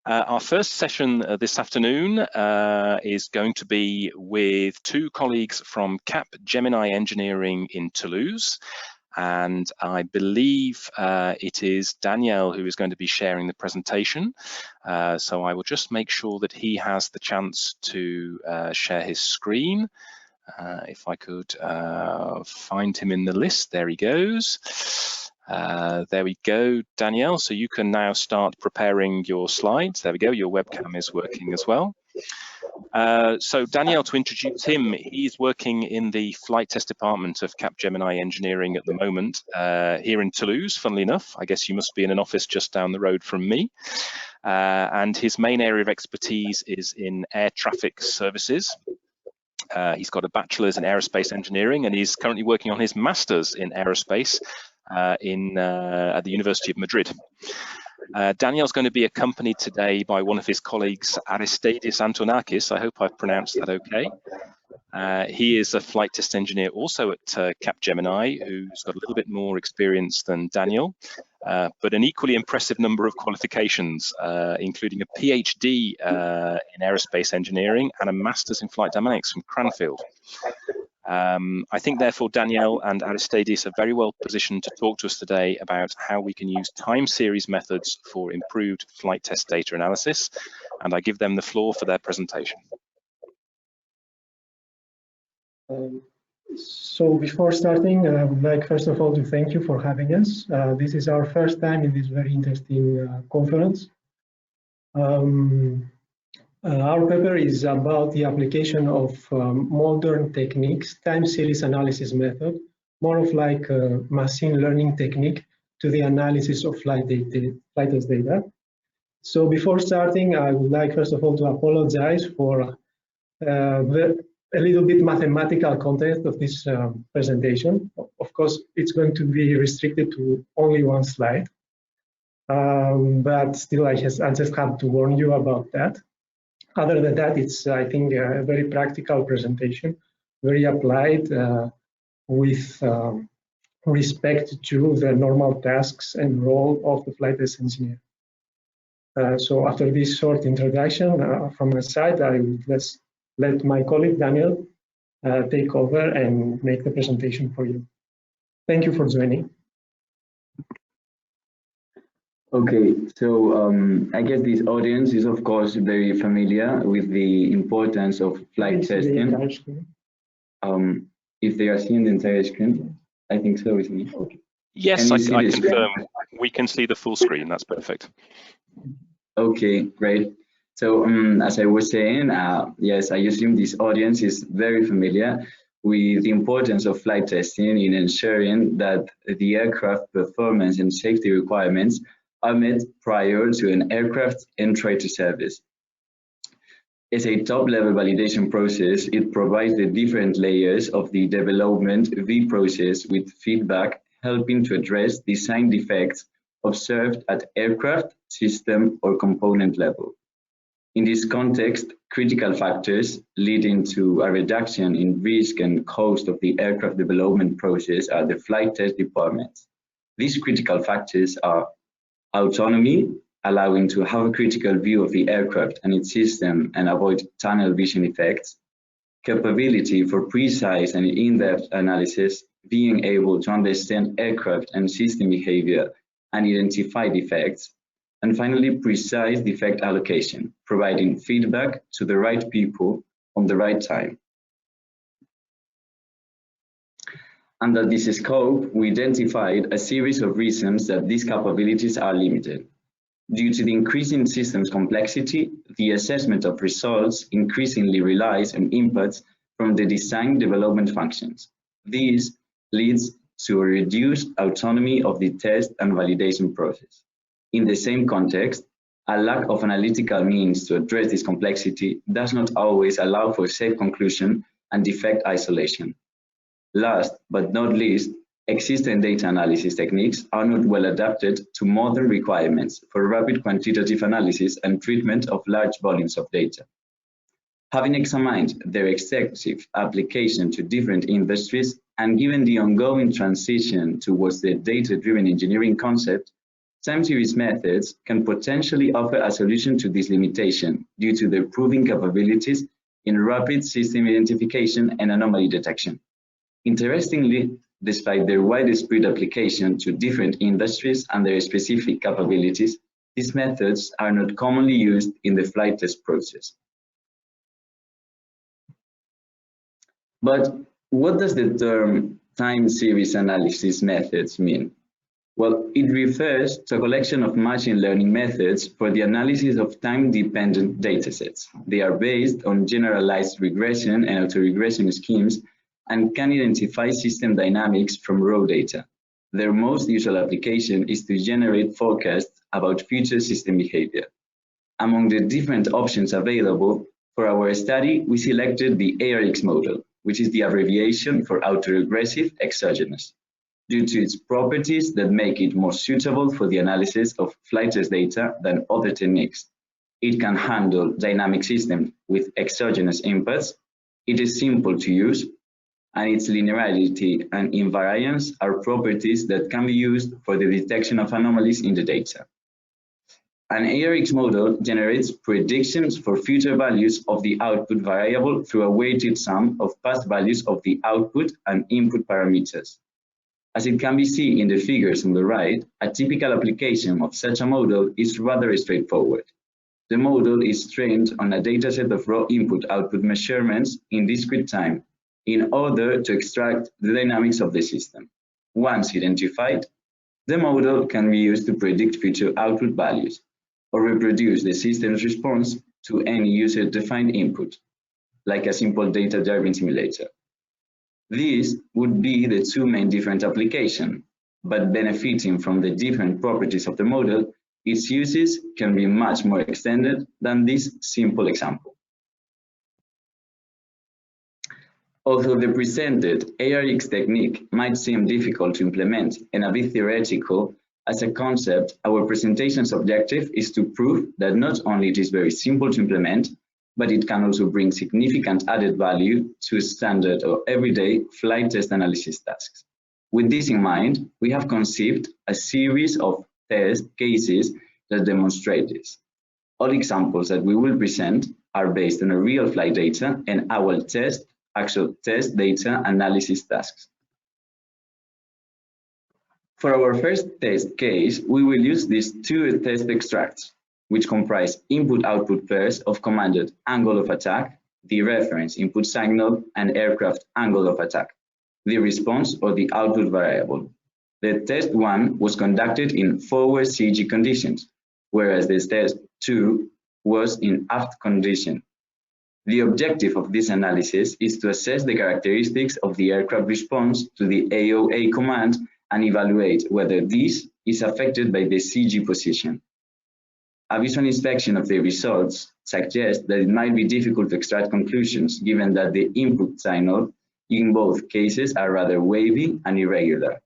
Our first session this afternoon is going to be with two colleagues from Capgemini Engineering in Toulouse. And I believe it is Daniel who is going to be sharing the presentation. So I will just make sure that he has the chance to share his screen. If I could find him in the list, there he goes. There we go, Danielle. So you can now start preparing your slides. There we go, your webcam is working as well. So Danielle, to introduce him, he's working in the flight test department of Capgemini Engineering at the moment here in Toulouse, funnily enough. I guess you must be in an office just down the road from me. And his main area of expertise is in air traffic services. He's got a bachelor's in aerospace engineering, and he's currently working on his master's in aerospace at the University of Madrid. Daniel's going to be accompanied today by one of his colleagues, Aristidis Antonakis. I hope I've pronounced that okay. He is a flight test engineer also at Capgemini, who's got a little bit more experience than Daniel, but an equally impressive number of qualifications, including a PhD in aerospace engineering and a master's in flight dynamics from Cranfield. I think, therefore, Danielle and Aristidis are very well positioned to talk to us today about how we can use time series methods for improved flight test data analysis, and I give them the floor for their presentation. So before starting, I would like first of all to thank you for having us. This is our first time in this very interesting conference. Our paper is about the application of modern techniques, time series analysis method, more of like a machine learning technique to the analysis of flight test data. So before starting, I would like first of all to apologize for a little bit mathematical content of this presentation. Of course, it's going to be restricted to only one slide, but still I just have to warn you about that. Other than that, it's, I think, a very practical presentation, very applied with respect to the normal tasks and role of the flight test engineer. So after this short introduction from my side, I will just let my colleague Daniel take over and make the presentation for you. Thank you for joining. Okay, so I guess this audience is of course very familiar with the importance of flight testing. If they are seeing the entire screen, I think so, isn't it? Okay. Yes, I confirm. We can see the full screen. That's perfect. Okay, great. So as I was saying, yes, I assume this audience is very familiar with the importance of flight testing in ensuring that the aircraft performance and safety requirements are met prior to an aircraft's entry to service. As a top-level validation process, it provides the different layers of the development V process with feedback, helping to address design defects observed at aircraft, system, or component level. In this context, critical factors leading to a reduction in risk and cost of the aircraft development process are the flight test departments. These critical factors are autonomy, allowing to have a critical view of the aircraft and its system and avoid tunnel vision effects. Capability for precise and in-depth analysis, being able to understand aircraft and system behavior and identify defects. And finally, precise defect allocation, providing feedback to the right people on the right time. Under this scope, we identified a series of reasons that these capabilities are limited. Due to the increasing systems complexity, the assessment of results increasingly relies on inputs from the design development functions. This leads to a reduced autonomy of the test and validation process. In the same context, a lack of analytical means to address this complexity does not always allow for safe conclusion and defect isolation. Last but not least, existing data analysis techniques are not well adapted to modern requirements for rapid quantitative analysis and treatment of large volumes of data. Having examined their extensive application to different industries and given the ongoing transition towards the data-driven engineering concept, Time series methods can potentially offer a solution to this limitation due to their proving capabilities in rapid system identification and anomaly detection. Interestingly, despite their widespread application to different industries and their specific capabilities, these methods are not commonly used in the flight test process. But what does the term time series analysis methods mean? Well, it refers to a collection of machine learning methods for the analysis of time-dependent datasets. They are based on generalized regression and autoregression schemes and can identify system dynamics from raw data. Their most usual application is to generate forecasts about future system behavior. Among the different options available, for our study, we selected the ARX model, which is the abbreviation for autoregressive exogenous, due to its properties that make it more suitable for the analysis of flight test data than other techniques. It can handle dynamic systems with exogenous inputs, it is simple to use, and its linearity and invariance are properties that can be used for the detection of anomalies in the data. An ARX model generates predictions for future values of the output variable through a weighted sum of past values of the output and input parameters. As it can be seen in the figures on the right, a typical application of such a model is rather straightforward. The model is trained on a dataset of raw input-output measurements in discrete time in order to extract the dynamics of the system. Once identified, the model can be used to predict future output values or reproduce the system's response to any user-defined input, like a simple data-driven simulator. These would be the two main different applications, but benefiting from the different properties of the model, its uses can be much more extended than this simple example. Although the presented ARX technique might seem difficult to implement and a bit theoretical, as a concept, our presentation's objective is to prove that not only it is very simple to implement, but it can also bring significant added value to standard or everyday flight test analysis tasks. With this in mind, we have conceived a series of test cases that demonstrate this. All examples that we will present are based on a real flight data and our actual test data analysis tasks. For our first test case, we will use these two test extracts, which comprise input-output pairs of commanded angle of attack, the reference input signal, and aircraft angle of attack, the response or the output variable. The test 1 was conducted in forward CG conditions, whereas the test 2 was in aft condition. The objective of this analysis is to assess the characteristics of the aircraft response to the AOA command and evaluate whether this is affected by the CG position. A visual inspection of the results suggests that it might be difficult to extract conclusions given that the input signal in both cases are rather wavy and irregular.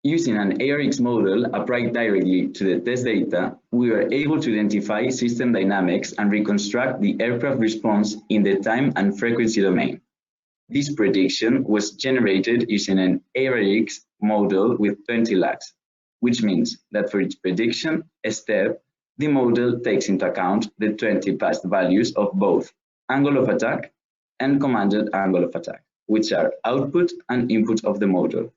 Using an ARX model applied directly to the test data, we were able to identify system dynamics and reconstruct the aircraft response in the time and frequency domain. This prediction was generated using an ARX model with 20 lags, which means that for each prediction step, the model takes into account the 20 past values of both angle of attack and commanded angle of attack, which are output and input of the model.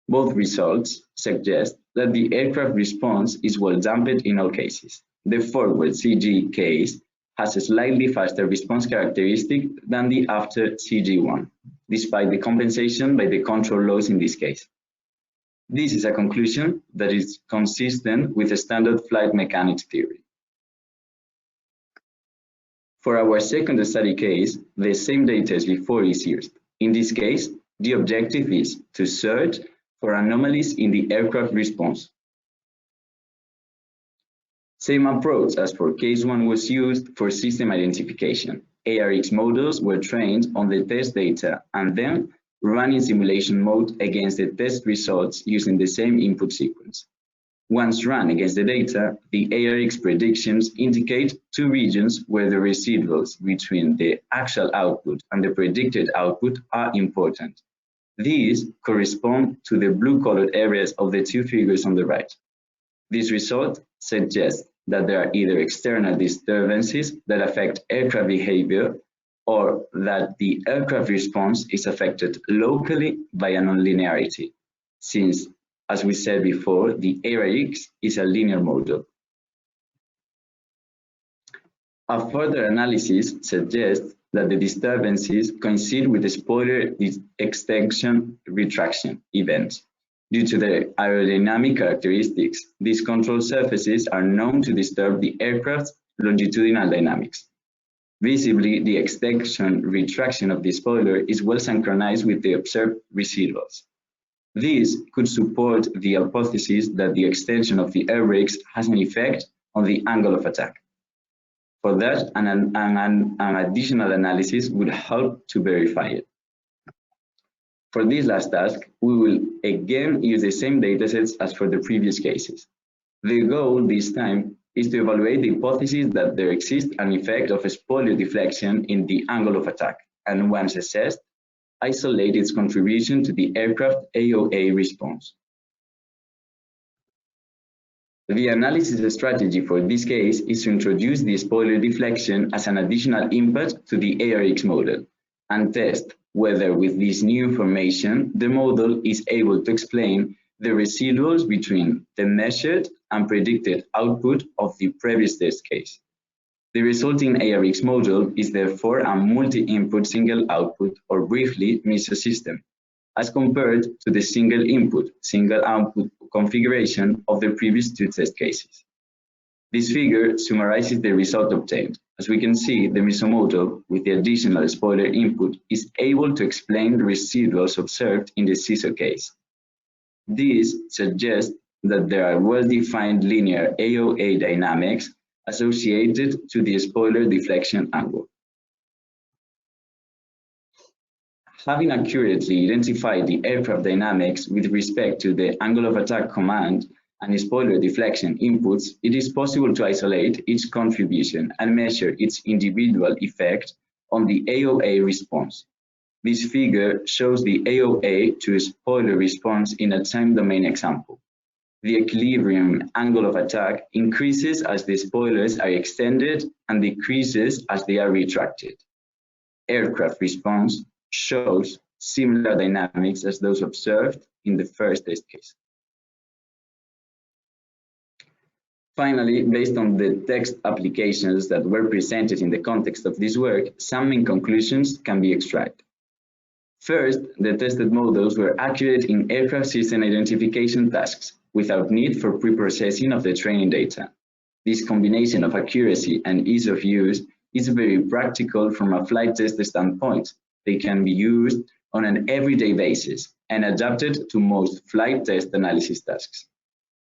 Both results suggest that the aircraft response is well dampened in all cases. The forward CG case has a slightly faster response characteristic than the after CG one, despite the compensation by the control loss in this case. This is a conclusion that is consistent with the standard flight mechanics theory. For our second study case, the same data as before is used. In this case, the objective is to search for anomalies in the aircraft response. Same approach as for case 1 was used for system identification. ARX models were trained on the test data and then run in simulation mode against the test results using the same input sequence. Once run against the data, the ARX predictions indicate two regions where the residuals between the actual output and the predicted output are important. These correspond to the blue-colored areas of the two figures on the right. This result suggests that there are either external disturbances that affect aircraft behavior or that the aircraft response is affected locally by a nonlinearity, since, as we said before, the ARX is a linear model. A further analysis suggests that the disturbances coincide with the spoiler extension retraction events. Due to their aerodynamic characteristics, these control surfaces are known to disturb the aircraft's longitudinal dynamics. Visibly, the extension retraction of the spoiler is well synchronized with the observed residuals. This could support the hypothesis that the extension of the air brakes has an effect on the angle of attack. For that, an additional analysis would help to verify it. For this last task, we will again use the same datasets as for the previous cases. The goal this time is to evaluate the hypothesis that there exists an effect of a spoiler deflection in the angle of attack, and once assessed, isolate its contribution to the aircraft AOA response. The analysis strategy for this case is to introduce the spoiler deflection as an additional input to the ARX model and test whether with this new information, the model is able to explain the residuals between the measured and predicted output of the previous test case. The resulting ARX model is therefore a multi-input single output, or briefly MISO system, as compared to the single input, single output configuration of the previous two test cases. This figure summarizes the result obtained. As we can see, the MISO model with the additional spoiler input is able to explain the residuals observed in the CISO case. This suggests that there are well-defined linear AOA dynamics associated to the spoiler deflection angle. Having accurately identified the aircraft dynamics with respect to the angle of attack command and spoiler deflection inputs, it is possible to isolate each contribution and measure its individual effect on the AOA response. This figure shows the AOA to spoiler response in a time domain example. The equilibrium angle of attack increases as the spoilers are extended and decreases as they are retracted. Aircraft response shows similar dynamics as those observed in the first test case. Finally, based on the text applications that were presented in the context of this work, some main conclusions can be extracted. First, the tested models were accurate in aircraft system identification tasks without need for pre-processing of the training data. This combination of accuracy and ease of use is very practical from a flight test standpoint. They can be used on an everyday basis and adapted to most flight test analysis tasks.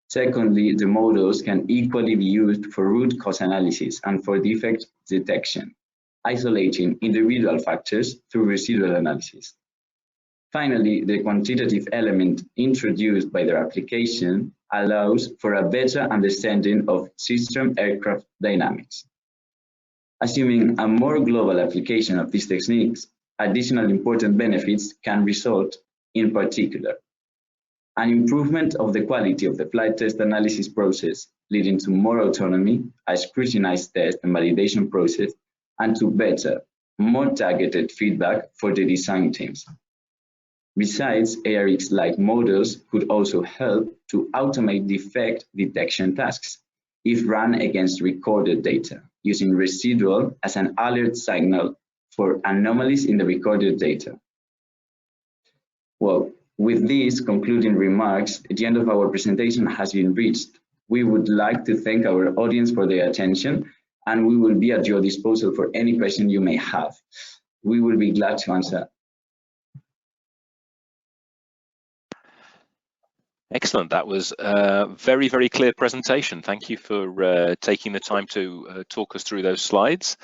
Secondly, the models can equally be used for root cause analysis and for defect detection, isolating individual factors through residual analysis. Finally, the quantitative element introduced by their application allows for a better understanding of system aircraft dynamics. Assuming a more global application of these techniques, additional important benefits can result. In particular, an improvement of the quality of the flight test analysis process, leading to more autonomy, a scrutinized test and validation process, and to better, more targeted feedback for the design teams. Besides, ARX-like models could also help to automate defect detection tasks if run against recorded data, using residual as an alert signal for anomalies in the recorded data. Well, with these concluding remarks, the end of our presentation has been reached. We would like to thank our audience for their attention, and we will be at your disposal for any question you may have. We will be glad to answer. Excellent. That was a very, very clear presentation. Thank you for taking the time to talk us through those slides.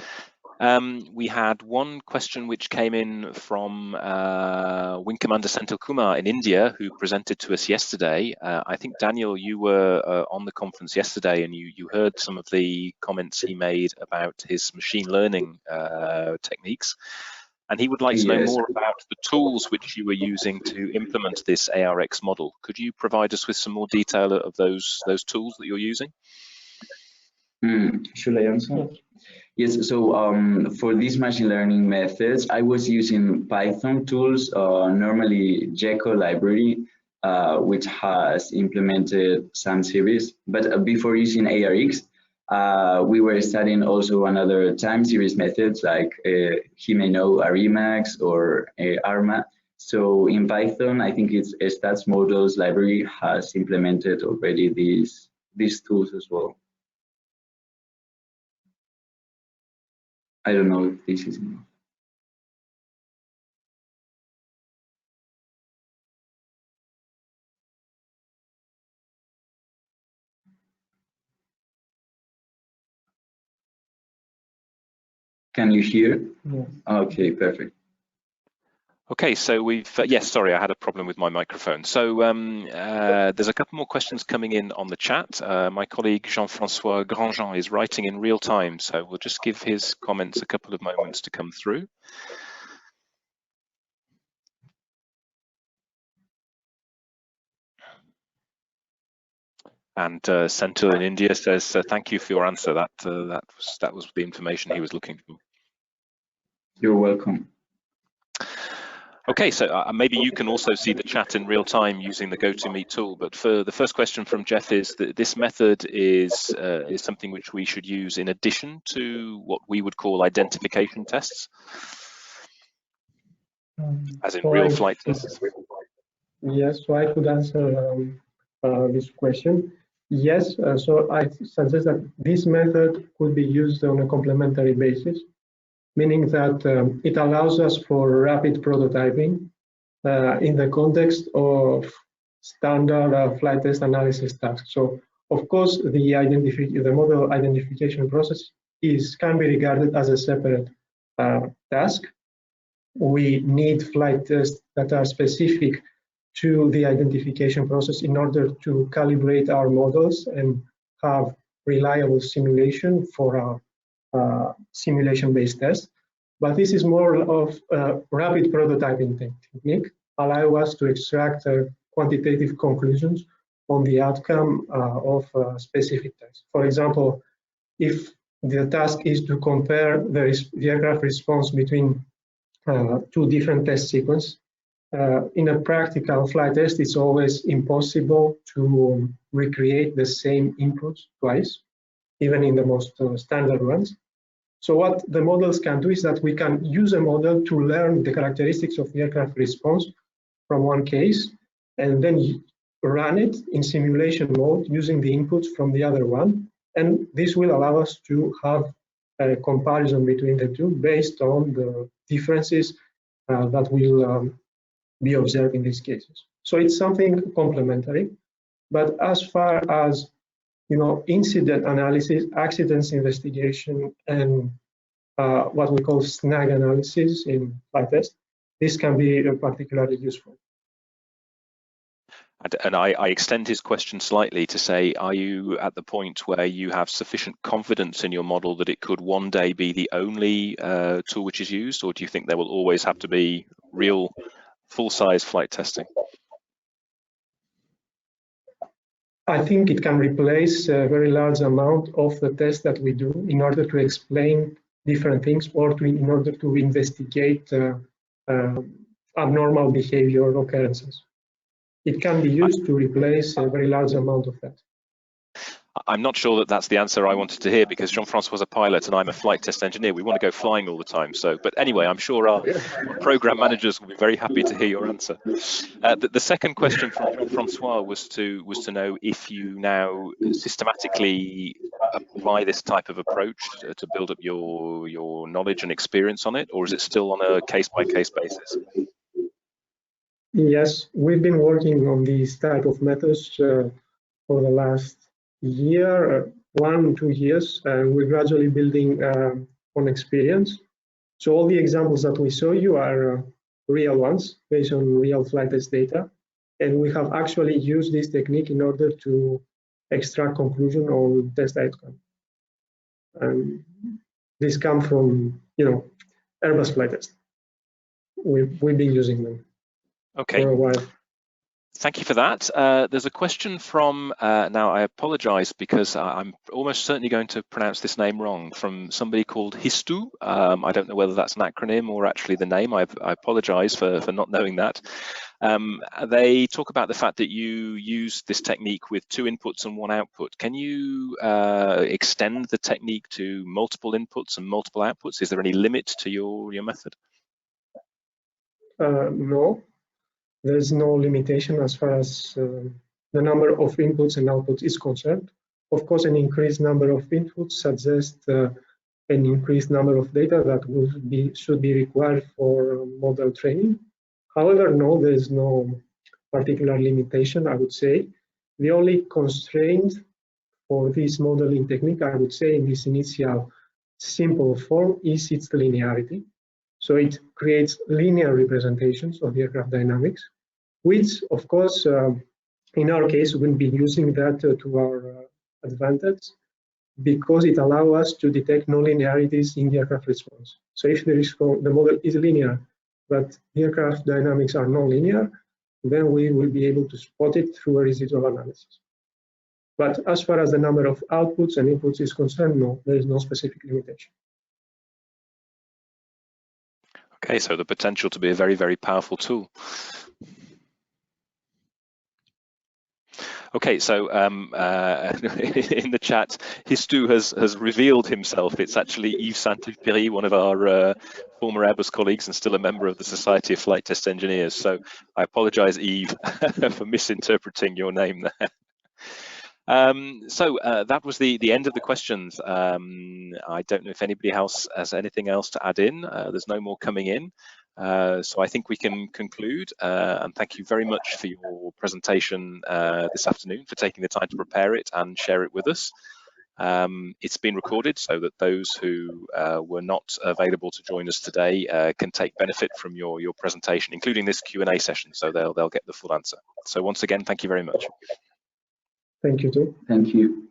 We had one question which came in from Wing Commander Senthil Kumar in India, who presented to us yesterday. I think, Daniel, you were on the conference yesterday and you heard some of the comments he made about his machine learning techniques. and he would like to know Yes. more about the tools which you were using to implement this ARX model. Could you provide us with some more detail of those tools that you're using? Should I answer? Yes, so for these machine learning methods, I was using Python tools, normally Gecko library, which has implemented some series. But before using ARX, we were studying also another time series methods like Himeno, Arimax, or ARMA. So in Python, I think it's Stats Models library has implemented already these tools as well. I don't know if this is enough. Can you hear? Yes. Okay, perfect. Okay, so we've, yes, sorry, I had a problem with my microphone. So there's a couple more questions coming in on the chat. My colleague Jean-François Grandjean is writing in real time, so we'll just give his comments a couple of moments to come through. And Senthil in India says, thank you for your answer. That was the information he was looking for. You're welcome. Okay, so maybe you can also see the chat in real time using the GoToMeet tool. But for the first question from Jeff is that this method is something which we should use in addition to what we would call identification tests, as in real flight tests. Yes, so I could answer this question. Yes, so I suggest that this method could be used on a complementary basis, meaning that it allows us for rapid prototyping in the context of standard flight test analysis tasks. So, of course, the model identification process can be regarded as a separate task. We need flight tests that are specific to the identification process in order to calibrate our models and have reliable simulation for our simulation-based tests. But this is more of a rapid prototyping technique, allow us to extract quantitative conclusions on the outcome of a specific test. For example, if the task is to compare the aircraft response between two different test sequences, in a practical flight test, it's always impossible to recreate the same inputs twice, even in the most standard ones. So what the models can do is that we can use a model to learn the characteristics of the aircraft response from one case, and then run it in simulation mode using the inputs from the other one. And this will allow us to have a comparison between the two based on the differences that will be observed in these cases. So it's something complementary. But as far as incident analysis, accidents investigation, and what we call snag analysis in flight test, this can be particularly useful. And I extend his question slightly to say, are you at the point where you have sufficient confidence in your model that it could one day be the only tool which is used, or do you think there will always have to be real full-size flight testing? I think it can replace a very large amount of the tests that we do in order to explain different things or in order to investigate abnormal behavior occurrences. It can be used to replace a very large amount of that. I'm not sure that that's the answer I wanted to hear, because Jean-François was a pilot and I'm a flight test engineer. We want to go flying all the time. So, but anyway, I'm sure our program managers will be very happy to hear your answer. The second question from Jean-François was to know if you now systematically apply this type of approach to build up your knowledge and experience on it, or is it still on a case-by-case basis? Yes, we've been working on these type of methods for the last year, 1-2 years. We're gradually building on experience. So all the examples that we show you are real ones based on real flight test data. And we have actually used this technique in order to extract conclusion on test outcome. This comes from, Airbus flight test. we've been using them Okay. for a while. Thank you for that. There's a question from, now I apologize because I'm almost certainly going to pronounce this name wrong, from somebody called Histu. I don't know whether that's an acronym or actually the name. I apologize for not knowing that. They talk about the fact that you use this technique with 2 inputs and 1 output. Can you extend the technique to multiple inputs and multiple outputs? Is there any limit to your method? No. There's no limitation as far as the number of inputs and outputs is concerned. Of course, an increased number of inputs suggests an increased number of data that should be required for model training. However, no, there is no particular limitation, I would say. The only constraint for this modeling technique, I would say, in this initial simple form is its linearity. So it creates linear representations of the aircraft dynamics, which, of course, in our case, we'll be using that to our advantage because it allows us to detect nonlinearities in the aircraft response. So if the model is linear, but the aircraft dynamics are nonlinear, then we will be able to spot it through a residual analysis. But as far as the number of outputs and inputs is concerned, no, there is no specific limitation. Okay, so the potential to be a very, very powerful tool. Okay, so in the chat, Histu has revealed himself. It's actually Yves Saint-Exupéry, one of our former Airbus colleagues and still a member of the Society of Flight Test Engineers. So I apologize, Yves, for misinterpreting your name there. That was the end of the questions. I don't know if anybody else has anything else to add in. There's no more coming in. So I think we can conclude, and thank you very much for your presentation this afternoon, for taking the time to prepare it and share it with us. It's been recorded so that those who were not available to join us today can take benefit from your presentation, including this Q&A session, so they'll get the full answer. So once again, thank you very much. Thank you too. Thank you.